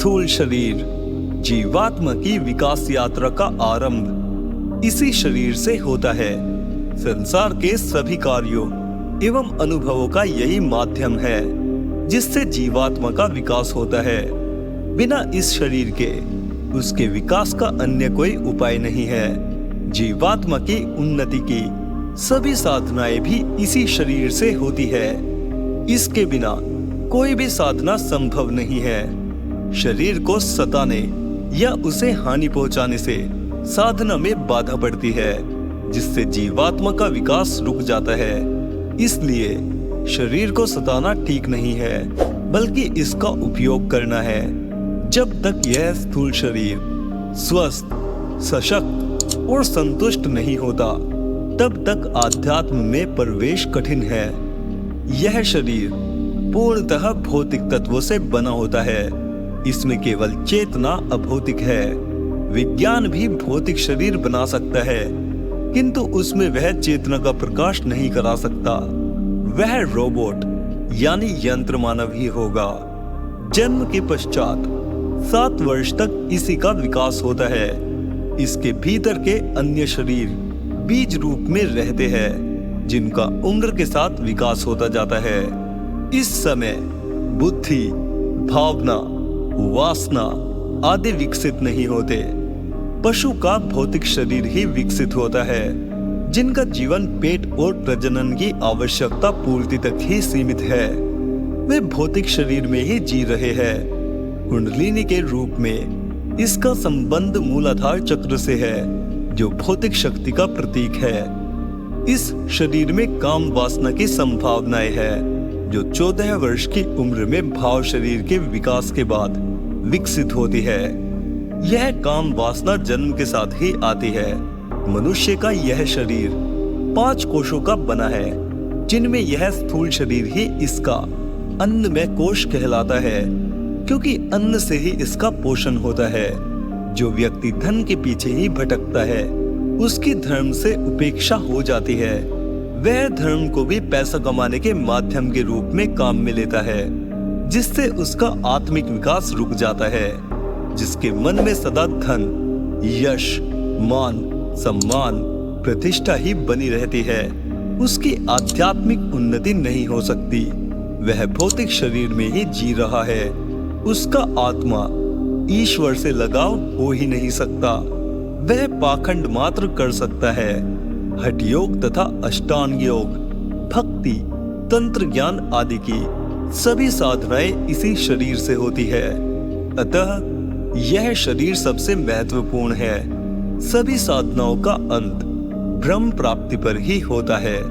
स्थूल शरीर जीवात्मा की विकास यात्रा का आरंभ इसी शरीर से होता है। संसार के सभी कार्यों एवं अनुभवों का यही माध्यम है जिससे जीवात्मा का विकास होता है। बिना इस शरीर के उसके विकास का अन्य कोई उपाय नहीं है। जीवात्मा की उन्नति की सभी साधनाएं भी इसी शरीर से होती है। इसके बिना कोई भी साधना संभव नहीं है। शरीर को सताने या उसे हानि पहुंचाने से साधना में बाधा पड़ती है, जिससे जीवात्मा का विकास रुक जाता है। इसलिए शरीर को सताना ठीक नहीं है, बल्कि इसका उपयोग करना है। जब तक यह स्थूल शरीर स्वस्थ, सशक्त और संतुष्ट नहीं होता, तब तक आध्यात्म में प्रवेश कठिन है। यह शरीर पूर्णतः भौतिक तत्वों से बना होता है। इसमें केवल चेतना अभौतिक है। विज्ञान भी भौतिक शरीर बना सकता है, किंतु उसमें वह चेतना का प्रकाश नहीं करा सकता। वह रोबोट यानी यंत्र मानव ही होगा। जन्म के पश्चात 7 वर्ष तक इसी का विकास होता है। इसके भीतर के अन्य शरीर बीज रूप में रहते हैं, जिनका उम्र के साथ विकास होता जाता है। इस समय बुद्धि, भावना, वासना आदि विकसित नहीं होते। पशु का भौतिक शरीर ही विकसित होता है, जिनका जीवन पेट और प्रजनन की आवश्यकता पूर्ति तक ही सीमित है। वे भौतिक शरीर में ही जी रहे हैं। कुंडलिनी के रूप में इसका संबंध मूलाधार चक्र से है, जो भौतिक शक्ति का प्रतीक है। इस शरीर में काम वासना की संभावनाएं है, जो 14 वर्ष की उम्र में भाव शरीर के विकास के बाद विकसित होती है। यह काम वासना जन्म के साथ ही आती है। मनुष्य का यह शरीर 5 कोशों का बना है, जिनमें यह स्थूल शरीर ही इसका अन्नमय कोश कहलाता है, क्योंकि अन्न से ही इसका पोषण होता है। जो व्यक्ति धन के पीछे ही भटकता है, उसकी धर्म से उपेक्षा हो जाती है। वह धर्म को भी पैसा कमाने के माध्यम के रूप में काम में लेता है, जिससे उसका आत्मिक विकास रुक जाता है। जिसके मन में सदा धन, यश, मान, सम्मान, प्रतिष्ठा ही बनी रहती है, उसकी आध्यात्मिक उन्नति नहीं हो सकती। वह भौतिक शरीर में ही जी रहा है। उसका आत्मा ईश्वर से लगाव हो ही नहीं सकता। वह पाखंड मात्र कर सकता है। हठ योग तथा अष्टांग योग, भक्ति, तंत्र ज्ञान आदि की सभी साधनाएं इसी शरीर से होती है। अतः यह शरीर सबसे महत्वपूर्ण है। सभी साधनाओं का अंत ब्रह्म प्राप्ति पर ही होता है।